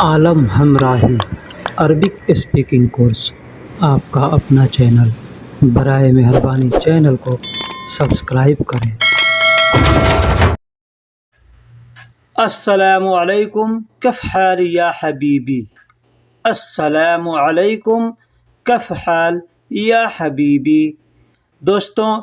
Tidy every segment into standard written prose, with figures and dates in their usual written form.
आलम हमराही Arabic speaking course आपका अपना channel. बराए मेहरबानी चैनल को सब्सक्राइब करें। अस्सलामु अलैकुम कैफ हाल या हबीबी। अस्सलामु अलैकुम कैफ हाल या हबीबी। दोस्तों,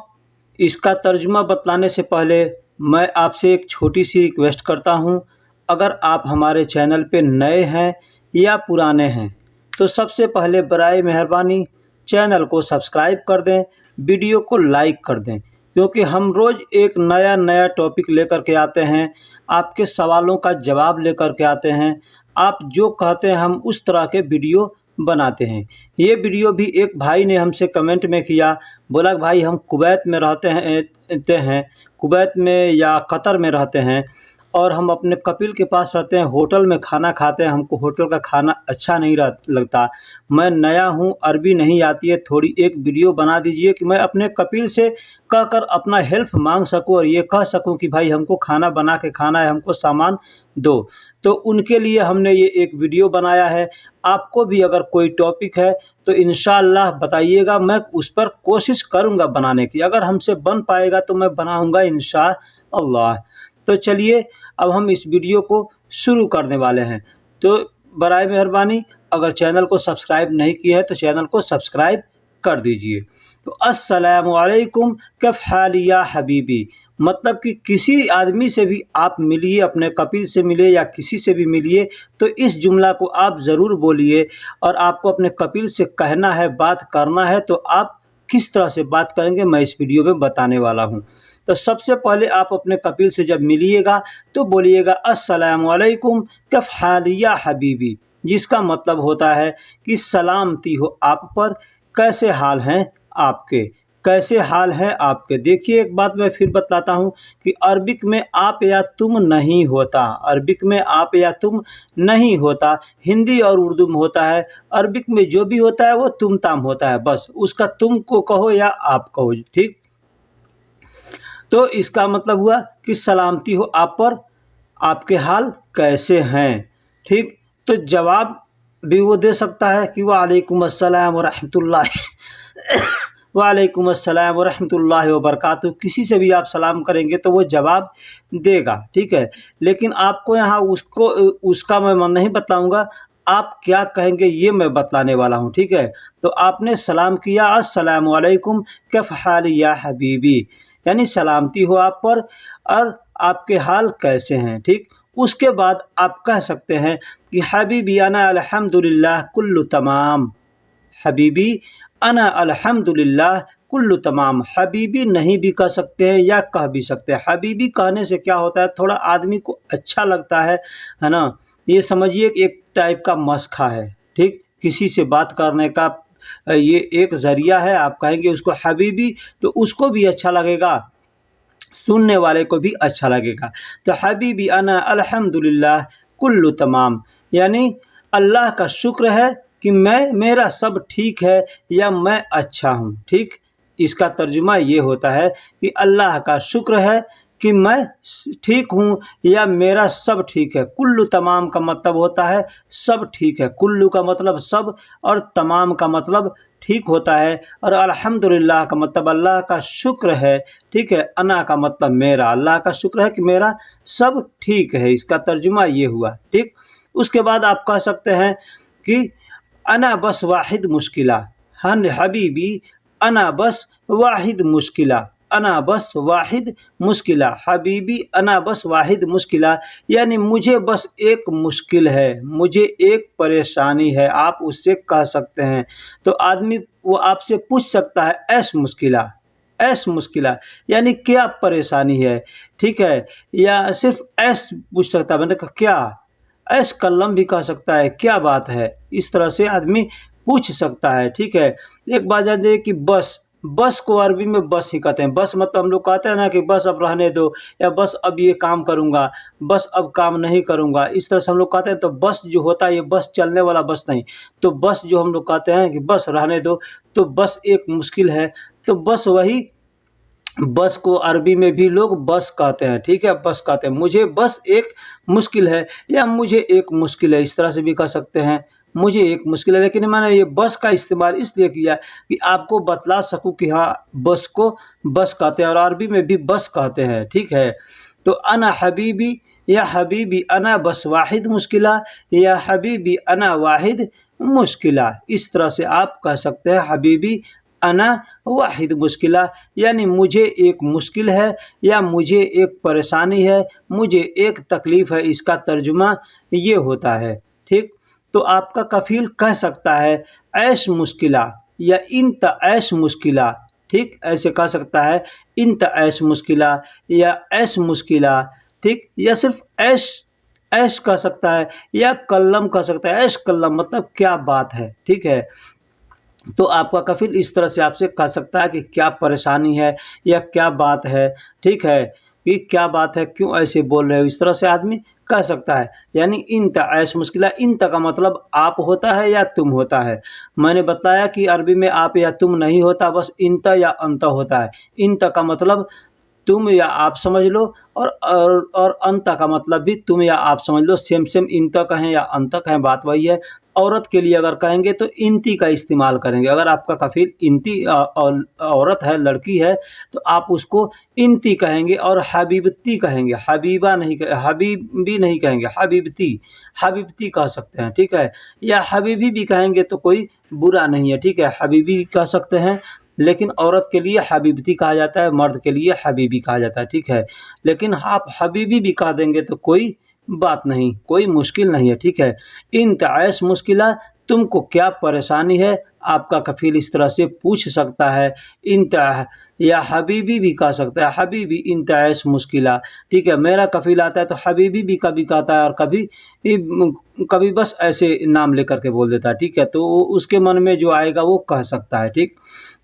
इसका तर्जुमा बतलाने से पहले मैं आपसे एक छोटी सी रिक्वेस्ट करता हूँ। अगर आप हमारे चैनल पे नए हैं या पुराने हैं तो सबसे पहले बराए मेहरबानी चैनल को सब्सक्राइब कर दें, वीडियो को लाइक कर दें, क्योंकि हम रोज़ एक नया टॉपिक लेकर के आते हैं, आपके सवालों का जवाब लेकर के आते हैं। आप जो कहते हैं हम उस तरह के वीडियो बनाते हैं। ये वीडियो भी एक भाई ने हमसे कमेंट में किया, बोला भाई हम कुवैत में रहते हैं, कुवैत में या कतर में रहते हैं और हम अपने कपिल के पास रहते हैं, होटल में खाना खाते हैं, हमको होटल का खाना अच्छा नहीं लगता। मैं नया हूँ, अरबी नहीं आती है, थोड़ी एक वीडियो बना दीजिए कि मैं अपने कपिल से कहकर अपना हेल्प मांग सकूँ और ये कह सकूँ कि भाई हमको खाना बना के खाना है, हमको सामान दो। तो उनके लिए हमने ये एक वीडियो बनाया है। आपको भी अगर कोई टॉपिक है तो इंशाअल्लाह बताइएगा, मैं उस पर कोशिश करूँगा बनाने की। अगर हमसे बन पाएगा तो मैं बनाऊँगा इंशाअल्लाह। तो चलिए अब हम इस वीडियो को शुरू करने वाले हैं। तो बराए मेहरबानी अगर चैनल को सब्सक्राइब नहीं किया है तो चैनल को सब्सक्राइब कर दीजिए। तो अस्सलामु अलैकुम कैफ हाल या हबीबी, मतलब कि किसी आदमी से भी आप मिलिए, अपने कपिल से मिलिए या किसी से भी मिलिए, तो इस जुमला को आप ज़रूर बोलिए। और आपको अपने कपिल से कहना है, बात करना है, तो आप किस तरह से बात करेंगे मैं इस वीडियो में बताने वाला हूँ। तो सबसे पहले आप अपने कपिल से जब मिलिएगा तो बोलिएगा अस्सलामु अलैकुम कैफ हाल या हबीबी, जिसका मतलब होता है कि सलामती हो आप पर, कैसे हाल हैं आपके, कैसे हाल हैं आपके। देखिए एक बात मैं फिर बतलाता हूँ कि अरबिक में आप या तुम नहीं होता, अरबिक में आप या तुम नहीं होता, हिंदी और उर्दू में होता है। अरबिक में जो भी होता है वो तुम ताम होता है, बस उसका तुम को कहो या आप कहो, ठीक। तो इसका मतलब हुआ कि सलामती हो आप पर, आपके हाल कैसे हैं, ठीक। तो जवाब भी वो दे सकता है कि वालेकुम अस्सलाम व रहमतुल्लाहि वालेकुम अस्सलाम व रहमतुल्लाहि व बरकातहू। किसी से भी आप सलाम करेंगे तो वो जवाब देगा, ठीक है। लेकिन आपको यहाँ उसका मैं नहीं बताऊँगा, आप क्या कहेंगे ये मैं बतलाने वाला हूँ, ठीक है। तो आपने सलाम किया अस्सलामु अलैकुम कैफ हाल या हबीबी, यानी सलामती हो आप पर और आपके हाल कैसे हैं, ठीक। उसके बाद आप कह सकते हैं कि हबीबी अना अल्हम्दुलिल्लाह कुल्लु तमाम, हबीबी अना अल्हम्दुलिल्लाह कुल्लु तमाम। हबीबी नहीं भी कह सकते हैं या कह भी सकते हैं। हबीबी कहने से क्या होता है, थोड़ा आदमी को अच्छा लगता है ना। ये समझिए कि एक टाइप का मस्खा है, ठीक, किसी से बात करने का ये एक ज़रिया है। आप कहेंगे उसको हबीबी तो उसको भी अच्छा लगेगा, सुनने वाले को भी अच्छा लगेगा। तो हबीबी अना अल्हम्दुलिल्लाह कुल्लु तमाम, यानी अल्लाह का शुक्र है कि मेरा सब ठीक है या मैं अच्छा हूँ, ठीक। इसका तर्जुमा ये होता है कि अल्लाह का शुक्र है कि मैं ठीक हूँ या मेरा सब ठीक है। कुल्लु तमाम का मतलब होता है सब ठीक है। कुल्लु का मतलब सब और तमाम का मतलब ठीक होता है। और अल्हम्दुलिल्लाह का मतलब अल्लाह का शुक्र है, ठीक है। अना का मतलब मेरा, अल्लाह का शुक्र है कि मेरा सब ठीक है। इसका तर्जुमा ये हुआ, ठीक। उसके बाद आप कह सकते हैं कि अना बस वाहिद मुश्किला, हन हबीबी अना बस वाहिद मुश्किला, अना बस वाहिद मुश्किला, हबीबी अना बस वाहिद मुश्किला, यानी मुझे बस एक मुश्किल है, मुझे एक परेशानी है, आप उससे कह सकते हैं। तो आदमी वो आपसे पूछ सकता है ऐश मुश्किला, ऐश मुश्किला, यानी क्या परेशानी है, ठीक है। या सिर्फ ऐश पूछ सकता है, मतलब क्या, ऐश कलम भी कह सकता है, क्या बात है, इस तरह से आदमी पूछ सकता है, ठीक है। एक बात याद है कि बस, बस को अरबी में बस ही कहते हैं। बस मतलब हम लोग कहते हैं ना कि बस अब रहने दो, या बस अब ये काम करूँगा, बस अब काम नहीं करूँगा, इस तरह से हम लोग कहते हैं। तो बस जो होता है ये बस चलने वाला बस नहीं, तो बस जो हम लोग कहते हैं कि बस रहने दो, तो बस एक मुश्किल है, तो बस वही बस को अरबी में भी लोग बस कहते हैं, ठीक है, बस कहते हैं। मुझे बस एक मुश्किल है या मुझे एक मुश्किल है, इस तरह से भी कह सकते हैं। मुझे एक मुश्किल है, लेकिन मैंने ये बस का इस्तेमाल इसलिए किया कि आपको बतला सकूँ कि हाँ, बस को बस कहते हैं और अरबी में भी बस कहते हैं, ठीक है। तो अना हबीबी या हबीबी अना बस वाहिद मुश्किला या हबीबी अना वाहिद मुश्किला, इस तरह से आप कह सकते हैं हबीबी अना वाहिद मुश्किला, यानी मुझे एक मुश्किल है या मुझे एक परेशानी है, मुझे एक तकलीफ़ है, इसका तर्जुमा ये होता है, ठीक। तो आपका कफ़ील कह सकता है ऐश मुश्किला या इंत ऐश मुश्किला, ठीक, ऐसे कह सकता है इंत ऐश मुश्किला या ऐश मुश्किला, ठीक, या सिर्फ़ ऐश ऐश कह सकता है या कल्लम कह सकता है। ऐश कल्लम मतलब क्या बात है, ठीक है। तो आपका कफ़ील इस तरह से आपसे कह सकता है कि क्या परेशानी है या क्या बात है, ठीक है, कि क्या बात है, क्यों ऐसे बोल रहे हो, इस तरह से आदमी कह सकता है। यानी इंत ऐश मुश्किला, इंत का मतलब आप होता है या तुम होता है। मैंने बताया कि अरबी में आप या तुम नहीं होता, बस इंत या अंत होता है। इंत का मतलब तुम या आप समझ लो और अंत का मतलब भी तुम या आप समझ लो, सेम सेम इंत कहें या अंत कहें, बात वही है। औरत के लिए अगर कहेंगे तो इंती का इस्तेमाल करेंगे। अगर आपका कफ़ील इंती औरत है, लड़की है, तो आप उसको इंती कहेंगे और हबीबती कहेंगे, हबीबा नहीं हबीबी नहीं कहेंगे, हबीबती हबीबती कह सकते हैं, ठीक है। या हबीबी भी कहेंगे तो कोई बुरा नहीं है, ठीक है, हबीबी कह सकते हैं। लेकिन औरत के लिए हबीबती कहा जाता है, मर्द के लिए हबीबी कहा जाता है, ठीक है। लेकिन आप हबीबी भी कह देंगे तो कोई बात नहीं, कोई मुश्किल नहीं है, ठीक है। इंत ऐश मुश्किला, तुमको क्या परेशानी है, आपका कफ़ील इस तरह से पूछ सकता है। इंत या हबीबी भी कह सकता है, हबीबी इंत ऐश मुश्किला, ठीक है। मेरा कफ़ील आता है तो हबीबी भी कभी कहता है और कभी बस ऐसे नाम लेकर के बोल देता है, ठीक है। तो उसके मन में जो आएगा वो कह सकता है, ठीक।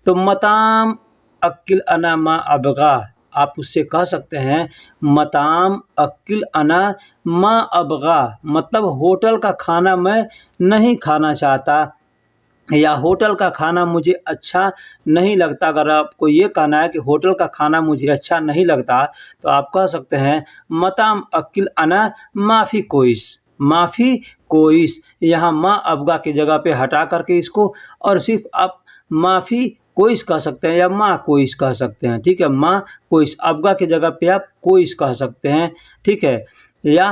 तो मताम अक्किल अना मा अबगा, आप उससे कह सकते हैं मताम अक्किल अना मा अबगा, मतलब होटल का खाना मैं नहीं खाना चाहता या होटल का खाना मुझे अच्छा नहीं लगता। अगर आपको ये कहना है कि होटल का खाना मुझे अच्छा नहीं लगता, तो आप कह सकते हैं मताम अक्किल अना माफ़ी कोइस, माफ़ी कोइस, यहाँ माँ अबगा की जगह पे हटा करके इसको और सिर्फ आप माफ़ी कोइस कह सकते हैं या माँ कोइस कह सकते हैं, ठीक है। माँ कोइस, अबगा की जगह पे आप कोइस कह सकते हैं, ठीक है। या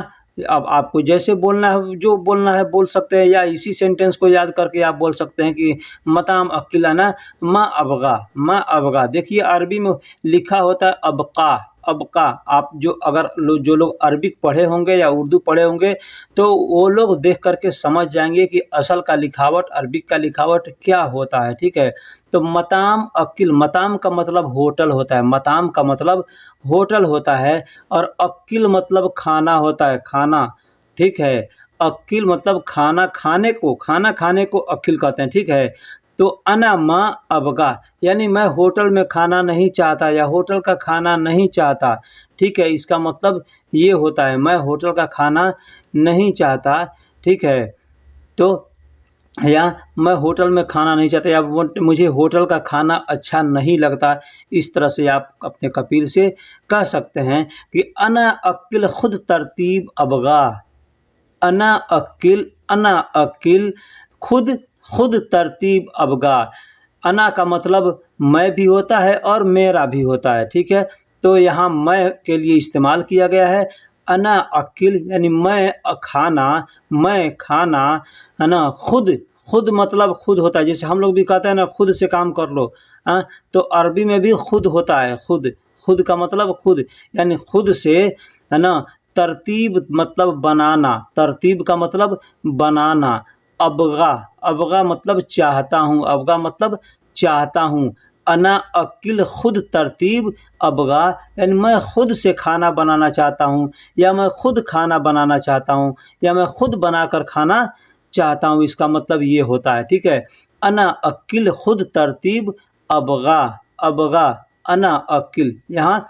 अब आपको जैसे बोलना है, जो बोलना है बोल सकते हैं, या इसी सेंटेंस को याद करके आप बोल सकते हैं कि मताम अक्किलाना माँ अबगा, माँ अबगा। देखिए अरबी में लिखा होता है अबका, अबका। आप जो लोग अरबिक पढ़े होंगे या उर्दू पढ़े होंगे, तो वो लोग देख करके समझ जाएंगे कि असल का लिखावट, अरबिक का लिखावट क्या होता है, ठीक है। तो मताम अक्किल, मताम का मतलब होटल होता है, मताम का मतलब होटल होता है और अक्किल मतलब खाना होता है, खाना, ठीक है। अक्किल मतलब खाना खाने को अक्किल कहते हैं, ठीक है। तो अना माँ अबगा, यानी मैं होटल में खाना नहीं चाहता या होटल का खाना नहीं चाहता, ठीक है। इसका मतलब ये होता है मैं होटल का खाना नहीं चाहता, ठीक है। तो या मैं होटल में खाना नहीं चाहता या मुझे होटल का खाना अच्छा नहीं लगता, इस तरह से आप अपने कफ़ील से कह सकते हैं कि अना अक्किल खुद तरतीब अबगा, अना अक्किल खुद खुद तरतीब अबगा। अना का मतलब मैं भी होता है और मेरा भी होता है, ठीक है। तो यहाँ मैं के लिए इस्तेमाल किया गया है। अना अक्किल यानी मैं खाना, है ना। खुद खुद मतलब खुद होता है, जैसे हम लोग भी कहते हैं ना खुद से काम कर लो, तो अरबी में भी खुद होता है, खुद। खुद का मतलब खुद, यानी खुद से, है ना। तरतीब मतलब बनाना, तरतीब का मतलब बनाना। अबगा, अबगा मतलब चाहता हूँ, अबगा मतलब चाहता हूँ। अना अक्किल खुद तरतीब अबगा, यानी मैं खुद से खाना बनाना चाहता हूँ या मैं खुद खाना बनाना चाहता हूँ या मैं खुद बनाकर खाना चाहता हूँ, इसका मतलब ये होता है, ठीक है। अना अक्किल खुद तरतीब अबगा, अबगा, अना अक्किल। यहाँ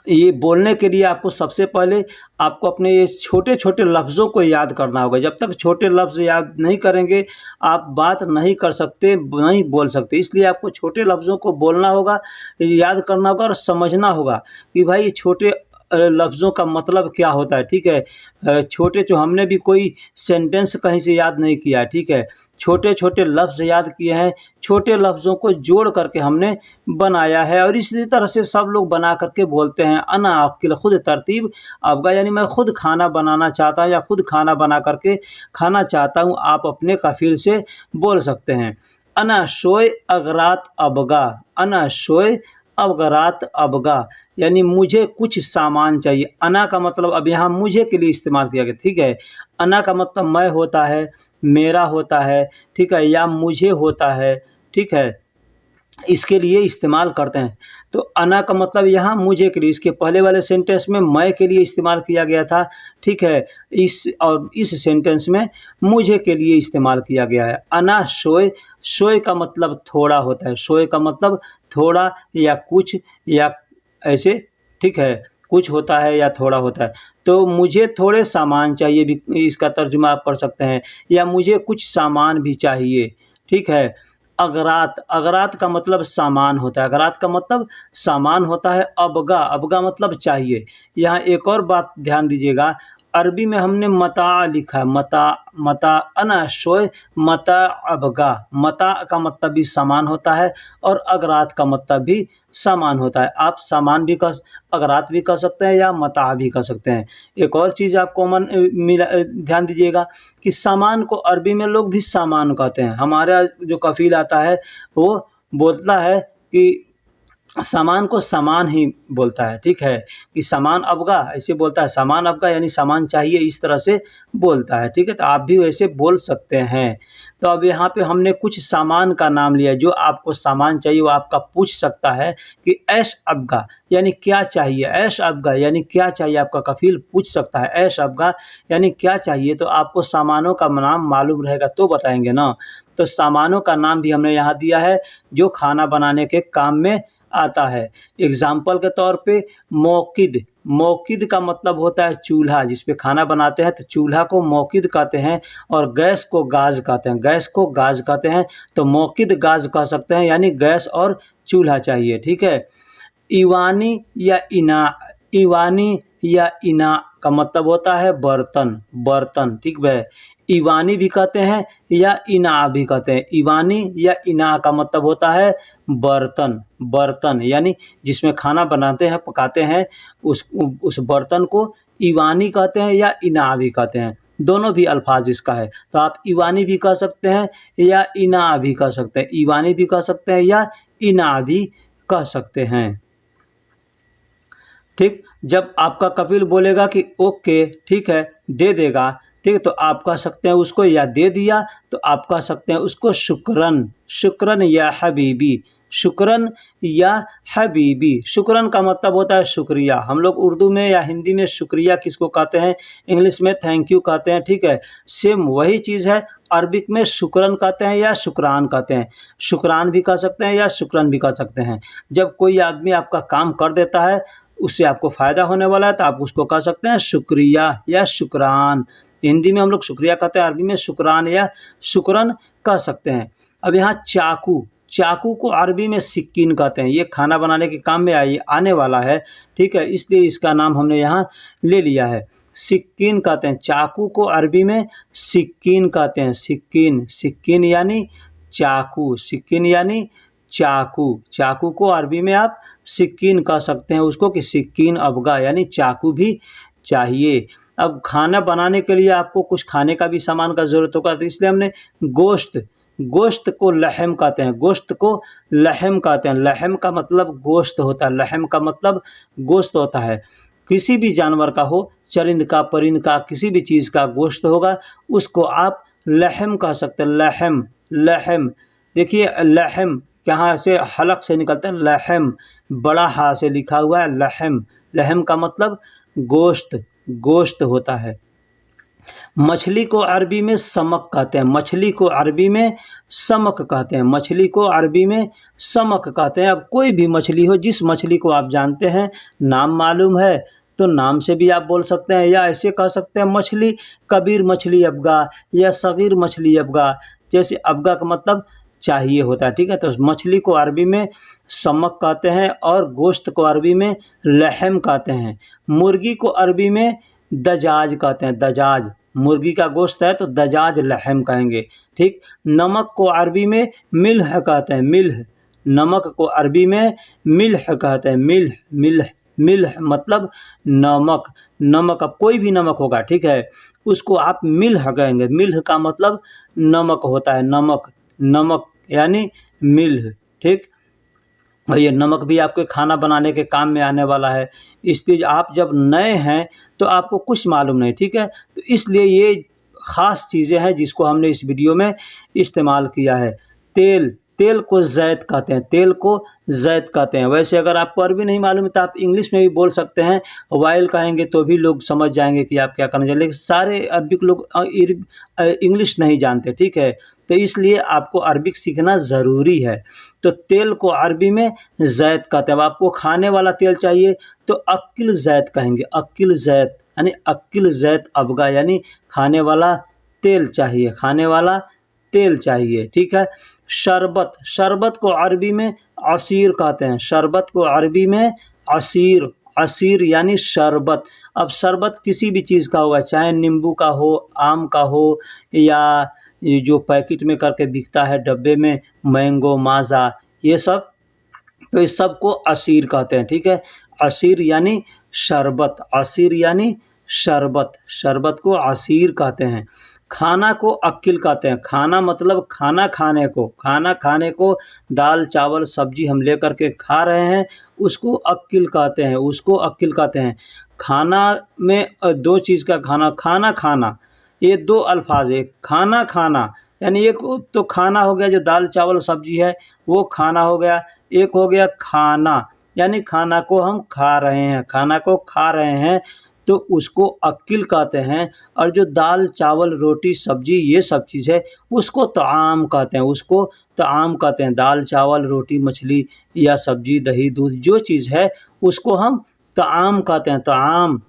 ये बोलने के लिए आपको सबसे पहले आपको अपने ये छोटे-छोटे लफ्ज़ों को याद करना होगा। जब तक छोटे लफ्ज़ याद नहीं करेंगे, आप बात नहीं कर सकते, नहीं बोल सकते। इसलिए आपको छोटे लफ्ज़ों को बोलना होगा, याद करना होगा और समझना होगा कि भाई ये छोटे लफ्ज़ों का मतलब क्या होता है, ठीक है? छोटे जो हमने भी कोई सेंटेंस कहीं से याद नहीं किया है, ठीक है? छोटे-छोटे लफ्ज़ याद किए हैं, छोटे लफ्ज़ों को जोड़ करके हमने बनाया है और इसी तरह से सब लोग बना करके बोलते हैं, अना आकिल खुद तरतीब अबगा, यानी मैं खुद खाना बनाना चाहता हूँ या खुद खाना बना करके खाना चाहता हूँ, आप अपने कफ़ील से बोल सकते हैं। अना शोए अगरात अबगा, अना शोए अवगरात अबगा, यानी मुझे कुछ सामान चाहिए। अना का मतलब अब यहाँ मुझे के लिए इस्तेमाल किया गया, ठीक है? अना का मतलब मैं होता है, मेरा होता है, ठीक है? या मुझे होता है, ठीक है? इसके लिए इस्तेमाल करते हैं। तो अना का मतलब यहाँ मुझे के लिए, इसके पहले वाले सेंटेंस में मैं के लिए इस्तेमाल किया गया था, ठीक है? इस सेंटेंस में मुझे के लिए इस्तेमाल किया गया है। अना शोए, शोए का मतलब थोड़ा होता है, शोए का मतलब थोड़ा या कुछ या ऐसे, ठीक है? कुछ होता है या थोड़ा होता है। तो मुझे थोड़े सामान चाहिए भी इसका तर्जुमा आप पढ़ सकते हैं, या मुझे कुछ सामान भी चाहिए, ठीक है? अगरात, अगरात का मतलब सामान होता है, अगरात का मतलब सामान होता है। अबगा, अबगा मतलब चाहिए। यहाँ एक और बात ध्यान दीजिएगा, अरबी में हमने मता लिखा है, मता, मता अना शोए मता अबगा। मता का मतलब भी सामान होता है और अगरात का मतलब भी सामान होता है। आप सामान भी कह, अगरात भी कह सकते हैं या मता भी कह सकते हैं। एक और चीज़ आप कॉमन ध्यान दीजिएगा कि सामान को अरबी में लोग भी सामान कहते हैं। हमारा जो कफ़ील आता है वो बोलता है कि सामान को सामान ही बोलता है, ठीक है? कि सामान अबगा ऐसे बोलता है, सामान अबगा यानी सामान चाहिए, इस तरह से बोलता है, ठीक है? तो आप भी वैसे बोल सकते हैं। तो अब यहाँ पे हमने कुछ सामान का नाम लिया, जो आपको सामान चाहिए वो आपका पूछ सकता है कि ऐश अबगा यानी क्या चाहिए? ऐश अबगा यानी क्या चाहिए? आपका कफ़ील पूछ सकता है, ऐश अबगा यानी क्या चाहिए? तो आपको सामानों का नाम मालूम रहेगा तो बताएँगे ना। तो सामानों का नाम भी हमने यहाँ दिया है, जो खाना बनाने के काम में आता है। एग्ज़ाम्पल के तौर पे मौक़िद, मौक़िद का मतलब होता है चूल्हा, जिस पे खाना बनाते हैं, तो चूल्हा को मौक़िद कहते हैं और गैस को गाज़ कहते हैं, गैस को गाज़ कहते हैं। तो मौक़िद गाज़ कह सकते हैं, यानी गैस और चूल्हा चाहिए, ठीक है? ईवानी या इना, ईवानी या इना का मतलब होता है बर्तन, बर्तन, ठीक है? ईवानी भी कहते हैं या इना भी कहते हैं। ईवानी या इना का मतलब होता है बर्तन, बर्तन यानी जिसमें खाना बनाते हैं, पकाते हैं, उस बर्तन को ईवानी कहते हैं या इना भी कहते हैं। दोनों भी अल्फ़ाज़ इसका है। तो आप ईवानी भी कह सकते हैं या इना भी कह सकते हैं। ईवानी भी कह सकते हैं या इना भी कह सकते हैं। ठीक? जब आपका कफ़ील बोलेगा कि ओके, ठीक है, दे देगा, ठीक है, तो आप कह सकते हैं उसको, या दे दिया तो आप कह सकते हैं उसको शुक्रन, शुक्रन या हबीबी, शुक्रन या हबीबी। शुक्रन का मतलब होता है शुक्रिया। हम लोग उर्दू में या हिंदी में शुक्रिया किसको कहते हैं? इंग्लिश में थैंक यू कहते हैं, ठीक है? सेम वही चीज़ है, अरबिक में शुक्रन कहते हैं या शुक्रान कहते हैं। शुक्रान भी कह सकते हैं या शुक्रन भी कह सकते हैं। जब कोई आदमी आपका काम कर देता है, उससे आपको फ़ायदा होने वाला है, तो आप उसको कह सकते हैं शुक्रिया या शुक्रान। हिंदी में हम लोग शुक्रिया कहते हैं, अरबी में शुक्रान या शुक्रन कह सकते हैं। अब यहाँ चाकू, चाकू को अरबी में सिक्कीन कहते हैं। ये खाना बनाने के काम में आने वाला है, ठीक है? इसलिए इसका नाम हमने यहाँ ले लिया है। सिक्कीन कहते हैं, चाकू को अरबी में सिक्कीन कहते हैं। सिक्कीन, सिक्कीन यानी चाकू, सिक्कीन यानी चाकू। चाकू को अरबी में आप सिक्कीन कह सकते हैं उसको, कि सिक्कीन अबगा यानी चाकू भी चाहिए। अब खाना बनाने के लिए आपको कुछ खाने का भी सामान का ज़रूरत होगा, तो इसलिए हमने गोश्त, गोश्त को लहम कहते हैं, गोश्त को लहम कहते हैं। लहम का मतलब गोश्त होता है, लहम का मतलब गोश्त होता है। किसी भी जानवर का हो, चरिंद का, परिंद का, किसी भी चीज़ का गोश्त होगा, उसको आप लहम कह सकते हैं। लहम, लहम, देखिए लहम यहाँ से हलक से निकलता है, लहम, बड़ा हा से लिखा हुआ है लहम। लहम का मतलब गोश्त, गोश्त होता है। मछली को अरबी में समक कहते हैं, मछली को अरबी में समक कहते हैं, मछली को अरबी में समक कहते हैं। अब कोई भी मछली हो, जिस मछली को आप जानते हैं, नाम मालूम है तो नाम से भी आप बोल सकते हैं, या ऐसे कह सकते हैं मछली कबीर मछली अबगा या सगीर मछली अबगा। जैसे अबगा का मतलब चाहिए होता है, ठीक है। तो मछली को अरबी में समक कहते हैं और गोश्त को अरबी में लहम कहते हैं। मुर्गी को अरबी में दजाज कहते हैं, दजाज। मुर्गी का गोश्त है तो दजाज लहम कहेंगे, ठीक। नमक को अरबी में मिल्ह कहते हैं, मिल्ह। नमक को अरबी में मिल्ह कहते हैं, मिल्ह, मिल्ह, मिल्ह मतलब नमक। नमक, अब कोई भी नमक होगा, ठीक है, उसको आप मिल्ह कहेंगे। मिल्ह का मतलब नमक होता है, नमक, नमक यानी मिल्ह, ठीक। और ये नमक भी आपके खाना बनाने के काम में आने वाला है। इसलिए आप जब नए हैं तो आपको कुछ मालूम नहीं, ठीक है, तो इसलिए ये ख़ास चीज़ें हैं जिसको हमने इस वीडियो में इस्तेमाल किया है। तेल, तेल को ज़ैत कहते हैं, तेल को ज़ैत कहते हैं। वैसे अगर आपको अरबी नहीं मालूम है तो आप इंग्लिश में भी बोल सकते हैं, वाइल कहेंगे तो भी लोग समझ जाएंगे कि आप क्या करना चाहिए। लेकिन सारे अरबिक लोग इंग्लिश नहीं जानते, ठीक है, तो इसलिए आपको अरबिक सीखना ज़रूरी है। तो तेल को अरबी में ज़ैत कहते हैं। अब आपको खाने वाला तेल चाहिए तो अक्किल ज़ैत कहेंगे, अक्किल ज़ैत यानी अक्किल ज़ैत अबगा, यानी खाने वाला तेल चाहिए, खाने वाला तेल चाहिए, ठीक है। शरबत, शरबत को अरबी में असीर कहते हैं, शरबत को अरबी में असीर, असीर यानी शरबत। अब शरबत किसी भी चीज़ का होगा, चाहे नींबू का हो, आम का हो, या ये जो पैकेट में करके बिकता है डब्बे में, मैंगो, माज़ा, ये सब, तो इस सब को असीर कहते हैं, ठीक है। असीर यानी शरबत, असीर यानी शरबत, शरबत को असीर कहते हैं। खाना को अक्किल कहते हैं, खाना मतलब खाना खाने को, खाना खाने को, दाल चावल सब्जी हम लेकर के खा रहे हैं उसको अक्किल कहते हैं, उसको अक्किल कहते हैं। खाना में दो चीज़ का खाना, खाना खाना, ये दो अल्फाज है। खाना खाना यानी एक तो खाना हो गया जो दाल चावल सब्जी है वो खाना हो गया, एक हो गया खाना यानी खाना को हम खा रहे हैं, खाना को खा रहे हैं तो उसको अक्किल कहते हैं। और जो दाल चावल रोटी सब्जी ये सब चीज़ है उसको तआम कहते हैं, उसको तआम कहते हैं। दाल चावल रोटी मछली या सब्जी दही दूध जो चीज़ है उसको हम तआम कहते हैं, तआम।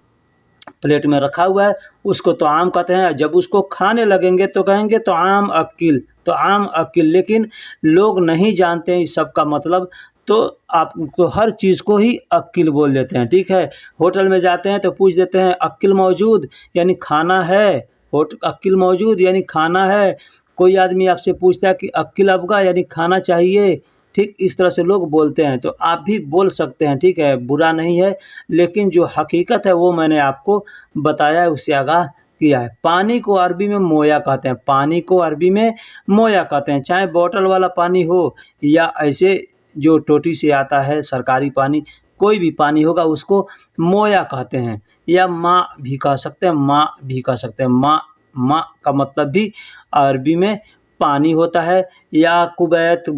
प्लेट में रखा हुआ है उसको तआम कहते हैं। जब उसको खाने लगेंगे तो कहेंगे तआम अक्किल, तआम अक्किल। लेकिन लोग नहीं जानते हैं इस सब का मतलब, तो आपको हर चीज़ को ही अक्किल बोल देते हैं, ठीक है। होटल में जाते हैं तो पूछ देते हैं अक्किल मौजूद यानी खाना है, अक्किल मौजूद यानी खाना है। कोई आदमी आपसे पूछता है कि अक्किल अबगा यानी खाना चाहिए, ठीक, इस तरह से लोग बोलते हैं। तो आप भी बोल सकते हैं, ठीक है, बुरा नहीं है, लेकिन जो हकीकत है वो मैंने आपको बताया है, उससे आगाह किया है। पानी को अरबी में मोया कहते हैं, पानी को अरबी में मोया कहते हैं। चाहे बोतल वाला पानी हो या ऐसे जो टोटी से आता है सरकारी पानी, कोई भी पानी होगा उसको मोया कहते हैं, या माँ भी कह सकते हैं, माँ भी कह सकते हैं। माँ, माँ का मतलब भी अरबी में पानी होता है, या कुवैत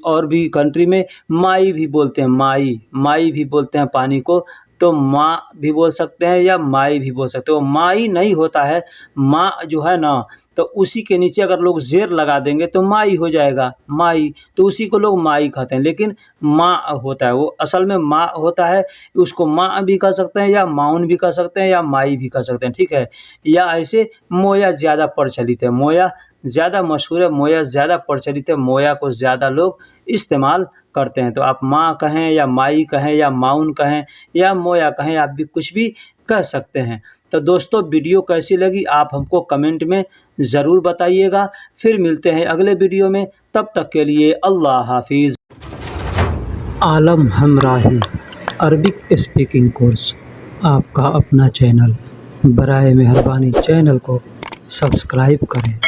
और भी कंट्री में माई भी बोलते हैं, माई, माई भी बोलते हैं पानी को। तो माँ भी बोल सकते हैं या माई भी बोल सकते हो। माई नहीं होता है, माँ जो है ना, तो उसी के नीचे अगर लोग ज़ेर लगा देंगे तो माई हो जाएगा, माई, तो उसी को लोग माई कहते हैं। लेकिन माँ होता है वो असल में माँ होता है, उसको माँ भी कह सकते हैं या माउन भी कह सकते हैं या माई भी कह सकते हैं, ठीक है। या ऐसे मोया ज़्यादा प्रचलित है, मोया ज़्यादा मशहूर है, मोया ज़्यादा प्रचलित है, मोया को ज़्यादा लोग इस्तेमाल करते हैं। तो आप माँ कहें या माई कहें या माउन कहें या मोया कहें, आप भी कुछ भी कह सकते हैं। तो दोस्तों वीडियो कैसी लगी आप हमको कमेंट में ज़रूर बताइएगा। फिर मिलते हैं अगले वीडियो में, तब तक के लिए अल्लाह हाफिज़। आलम हमराही अरबिक स्पीकिंग कोर्स, आपका अपना चैनल, बराए मेहरबानी चैनल को सब्सक्राइब करें।